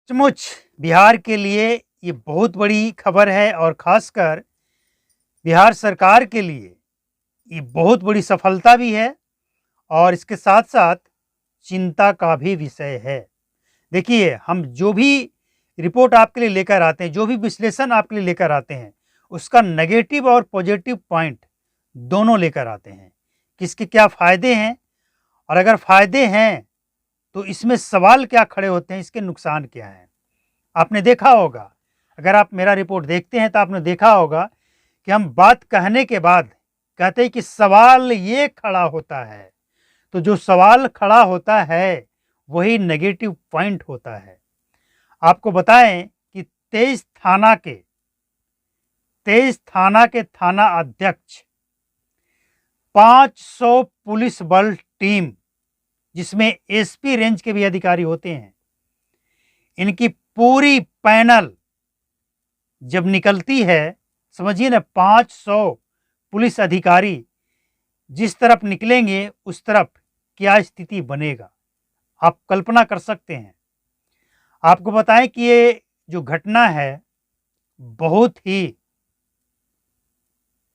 सचमुच बिहार के लिए ये बहुत बड़ी खबर है और ख़ासकर बिहार सरकार के लिए ये बहुत बड़ी सफलता भी है और इसके साथ-साथ चिंता का भी विषय है। देखिए, हम जो भी रिपोर्ट आपके लिए लेकर आते हैं, जो भी विश्लेषण आपके लिए लेकर आते हैं, उसका नेगेटिव और पॉजिटिव पॉइंट दोनों लेकर आते हैं। किसके क्या फ़ायदे हैं और अगर फ़ायदे हैं, तो इसमें सवाल क्या खड़े होते हैं, इसके नुकसान क्या हैं? आपने देखा होगा, अगर आप मेरा रिपोर्ट देखते हैं तो आपने देखा होगा कि हम बात कहने के बाद कहते हैं कि सवाल ये खड़ा होता है, तो जो सवाल खड़ा होता है वही नेगेटिव पॉइंट होता है। आपको बताएं कि 23 थाना के थाना अध्यक्ष, 500 पुलिस बल टीम जिसमें एसपी रेंज के भी अधिकारी होते हैं, इनकी पूरी पैनल जब निकलती है, समझिए ना 500 पुलिस अधिकारी जिस तरफ निकलेंगे उस तरफ क्या स्थिति बनेगा, आप कल्पना कर सकते हैं। आपको बताएं कि ये जो घटना है बहुत ही,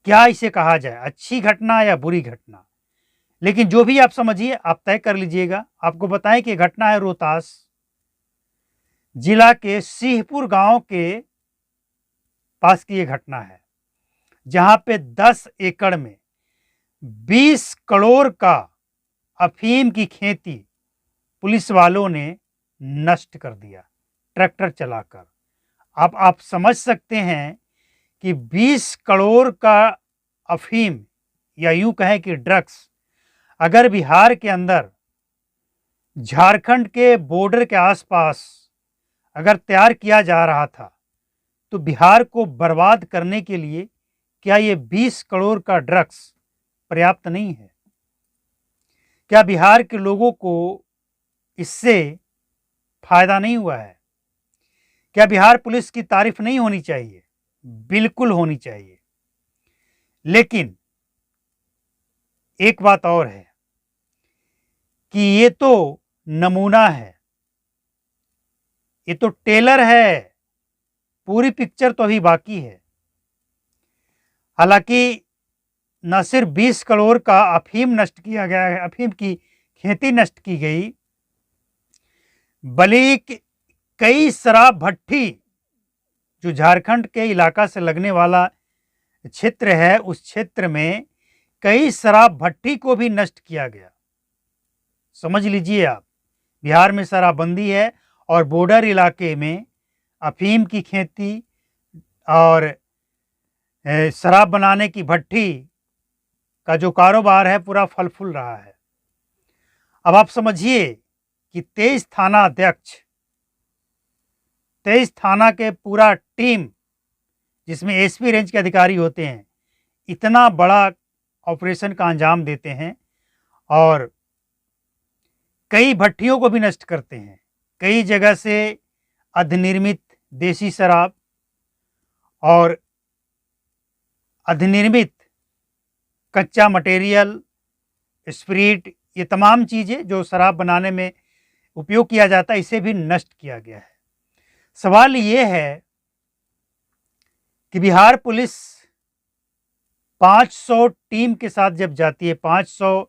क्या इसे कहा जाए, अच्छी घटना या बुरी घटना, लेकिन जो भी आप समझिए आप तय कर लीजिएगा। आपको बताएं कि घटना है रोहतास जिला के सिंहपुर गांव के पास की ये घटना है, जहां पे 10 एकड़ में 20 करोड़ का अफीम की खेती पुलिस वालों ने नष्ट कर दिया ट्रैक्टर चलाकर। अब आप समझ सकते हैं कि 20 करोड़ का अफीम या यूं कहें कि ड्रग्स अगर बिहार के अंदर झारखंड के बॉर्डर के आसपास अगर तैयार किया जा रहा था, तो बिहार को बर्बाद करने के लिए क्या ये 20 करोड़ का ड्रग्स पर्याप्त नहीं है? क्या बिहार के लोगों को इससे फायदा नहीं हुआ है? क्या बिहार पुलिस की तारीफ नहीं होनी चाहिए? बिल्कुल होनी चाहिए। लेकिन एक बात और है कि ये तो नमूना है, ये तो टेलर है, पूरी पिक्चर तो अभी बाकी है। हालांकि न सिर्फ 20 करोड़ का अफीम नष्ट किया गया है, अफीम की खेती नष्ट की गई, बल्कि कई शराब भट्टी जो झारखंड के इलाका से लगने वाला क्षेत्र है, उस क्षेत्र में कई शराब भट्टी को भी नष्ट किया गया। समझ लीजिए आप, बिहार में शराबबंदी है और बॉर्डर इलाके में अफीम की खेती और शराब बनाने की भट्टी का जो कारोबार है पूरा फल फूल रहा है। अब आप समझिए कि 23 थाना अध्यक्ष, 23 थाना के पूरा टीम जिसमें एसपी रेंज के अधिकारी होते हैं, इतना बड़ा ऑपरेशन का अंजाम देते हैं और कई भट्टियों को भी नष्ट करते हैं। कई जगह से अधिनिर्मित देसी शराब और अधिनिर्मित कच्चा मटेरियल, स्पिरिट, ये तमाम चीज़ें जो शराब बनाने में उपयोग किया जाता है, इसे भी नष्ट किया गया है। सवाल ये है कि बिहार पुलिस 500 टीम के साथ जब जाती है, 500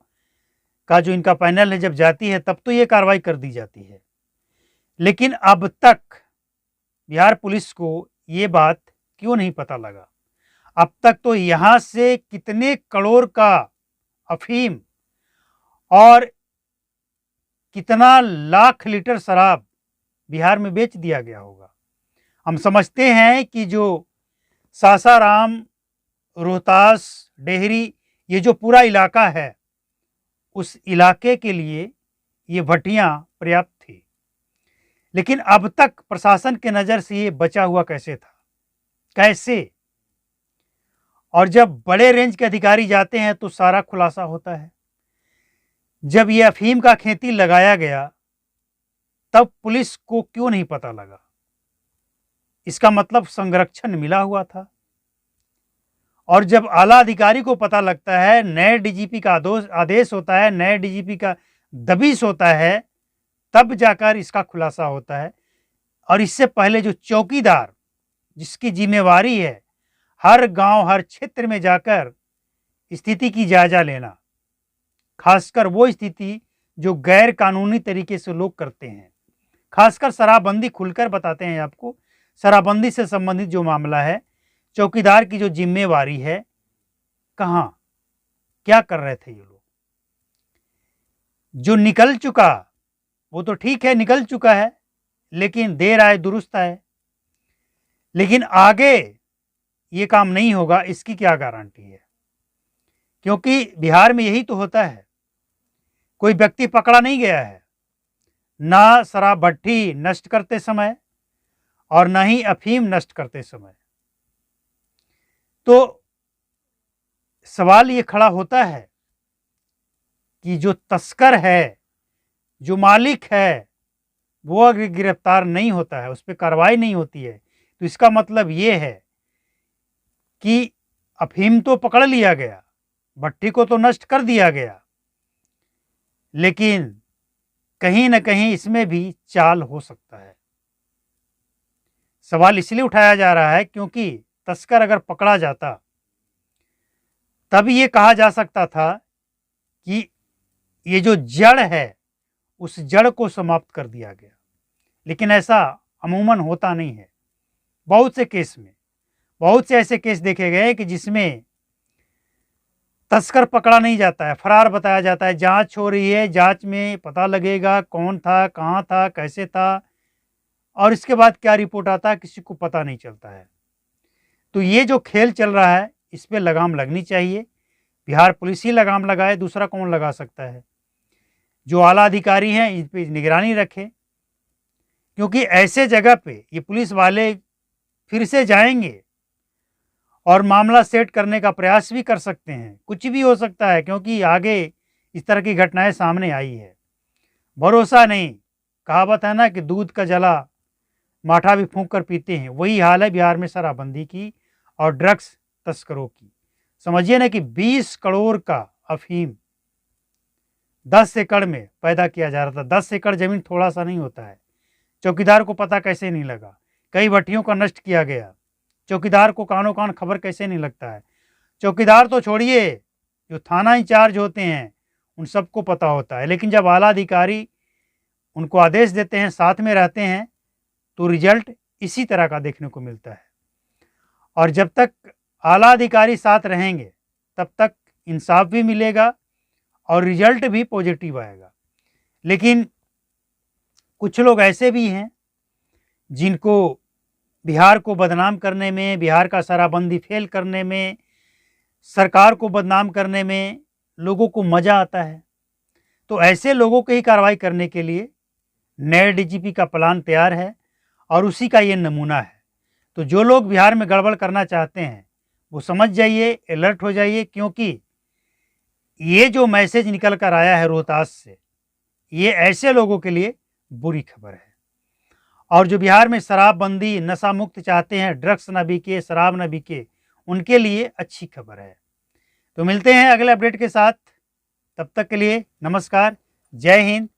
का जो इनका पैनल है जब जाती है, तब तो ये कार्रवाई कर दी जाती है। लेकिन अब तक बिहार पुलिस को ये बात क्यों नहीं पता लगा? अब तक तो यहाँ से कितने करोड़ का अफीम और कितना लाख लीटर शराब बिहार में बेच दिया गया होगा। हम समझते हैं कि जो सासाराम, रोहतास, डेहरी, ये जो पूरा इलाका है, उस इलाके के लिए ये भट्टियां पर्याप्त थी। लेकिन अब तक प्रशासन के नज़र से ये बचा हुआ कैसे था? कैसे? और जब बड़े रेंज के अधिकारी जाते हैं तो सारा खुलासा होता है। जब ये अफीम का खेती लगाया गया, तब पुलिस को क्यों नहीं पता लगा? इसका मतलब संरक्षण मिला हुआ था। और जब आला अधिकारी को पता लगता है, नए डीजीपी का आदेश होता है, नए डीजीपी का दबिश होता है, तब जाकर इसका खुलासा होता है। और इससे पहले जो चौकीदार जिसकी जिम्मेवारी है हर गांव हर क्षेत्र में जाकर स्थिति की जायजा लेना, खासकर वो स्थिति जो गैर कानूनी तरीके से लोग करते हैं, खासकर शराबबंदी खुलकर बताते हैं आपको। शराबबंदी से संबंधित जो मामला है, चौकीदार की जो जिम्मेवारी है, कहाँ क्या कर रहे थे ये लोग। जो निकल चुका वो तो ठीक है, निकल चुका है, लेकिन देर आए दुरुस्त आए। लेकिन आगे ये काम नहीं होगा, इसकी क्या गारंटी है? क्योंकि बिहार में यही तो होता है, कोई व्यक्ति पकड़ा नहीं गया है, ना शराब भट्टी नष्ट करते समय और ना ही अफीम नष्ट करते समय। तो सवाल ये खड़ा होता है कि जो तस्कर है, जो मालिक है, वो अगर गिरफ्तार नहीं होता है, उस पर कार्रवाई नहीं होती है, तो इसका मतलब ये है कि अफीम तो पकड़ लिया गया, भट्टी को तो नष्ट कर दिया गया, लेकिन कहीं न कहीं इसमें भी चाल हो सकता है। सवाल इसलिए उठाया जा रहा है क्योंकि तस्कर अगर पकड़ा जाता तब ये कहा जा सकता था कि ये जो जड़ है उस जड़ को समाप्त कर दिया गया, लेकिन ऐसा अमूमन होता नहीं है। बहुत से केस में, बहुत से ऐसे केस देखे गए कि जिसमें तस्कर पकड़ा नहीं जाता है, फरार बताया जाता है, जांच हो रही है, जांच में पता लगेगा कौन था, कहाँ था, कैसे था, और इसके बाद क्या रिपोर्ट आता है किसी को पता नहीं चलता है। तो ये जो खेल चल रहा है इस पे लगाम लगनी चाहिए। बिहार पुलिस ही लगाम लगाए, दूसरा कौन लगा सकता है? जो आला अधिकारी हैं इन पर निगरानी रखें, क्योंकि ऐसे जगह पे ये पुलिस वाले फिर से जाएंगे और मामला सेट करने का प्रयास भी कर सकते हैं। कुछ भी हो सकता है, क्योंकि आगे इस तरह की घटनाएं सामने आई है। भरोसा नहीं, कहावत है ना कि दूध का जला माठा भी फूंक कर पीते हैं, वही हाल है बिहार में शराबबंदी की और ड्रग्स तस्करों की। समझिए ना कि 20 करोड़ का अफीम 10 एकड़ में पैदा किया जा रहा था। 10 एकड़ जमीन थोड़ा सा नहीं होता है। चौकीदार को पता कैसे नहीं लगा? कई भट्टियों का नष्ट किया गया, चौकीदार को कानो कान खबर कैसे नहीं लगता है? चौकीदार तो छोड़िए, जो थाना इंचार्ज होते हैं उन सबको पता होता है, लेकिन जब आला अधिकारी उनको आदेश देते हैं, साथ में रहते हैं, तो रिजल्ट इसी तरह का देखने को मिलता है। और जब तक आला अधिकारी साथ रहेंगे तब तक इंसाफ भी मिलेगा और रिजल्ट भी पॉजिटिव आएगा। लेकिन कुछ लोग ऐसे भी हैं जिनको बिहार को बदनाम करने में, बिहार का शराबबंदी फेल करने में, सरकार को बदनाम करने में लोगों को मज़ा आता है। तो ऐसे लोगों को ही कार्रवाई करने के लिए नए डीजीपी का प्लान तैयार है और उसी का ये नमूना है। तो जो लोग बिहार में गड़बड़ करना चाहते हैं वो समझ जाइए, अलर्ट हो जाइए, क्योंकि ये जो मैसेज निकल कर आया है रोहतास से, ये ऐसे लोगों के लिए बुरी खबर है। और जो बिहार में शराबबंदी, नशा मुक्त चाहते हैं, ड्रग्स ना बिके, शराब ना बिके, उनके लिए अच्छी खबर है। तो मिलते हैं अगले अपडेट के साथ, तब तक के लिए नमस्कार, जय हिंद,